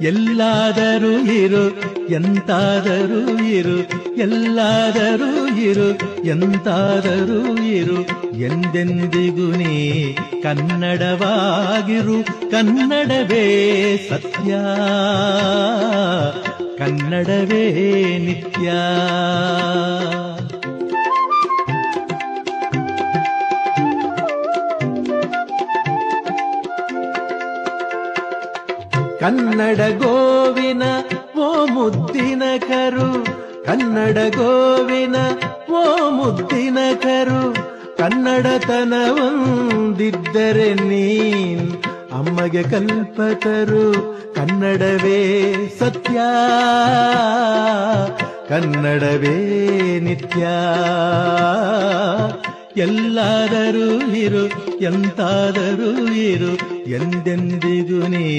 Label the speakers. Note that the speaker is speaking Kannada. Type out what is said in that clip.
Speaker 1: ಎಲ್ಲಾದರೂ ಇರು ಎಂತಾದರೂ ಇರು, ಎಲ್ಲಾದರೂ ಇರು ಎಂತಾದರೂ ಇರು, ಎಂದೆಂದಿಗೂ ನೀ ಕನ್ನಡವಾಗಿರು. ಕನ್ನಡವೇ ಸತ್ಯ, ಕನ್ನಡವೇ ನಿತ್ಯ. ಕನ್ನಡ ಗೋವಿನ ಓ ಮುದ್ದಿನ ಕರು, ಕನ್ನಡ ಗೋವಿನ ಓ ಮುದ್ದಿನ ಕರು, ಕನ್ನಡತನವೊಂದಿದ್ದರೆ ನೀನ್ ಅಮ್ಮಗೆ ಕಲ್ಪತರು. ಕನ್ನಡವೇ ಸತ್ಯ, ಕನ್ನಡವೇ ನಿತ್ಯ. ಎಲ್ಲಾದರೂ ಇರು ಎಂತಾದರೂ ಇರು, ಎಂದೆಂದಿಗೂ ನೀ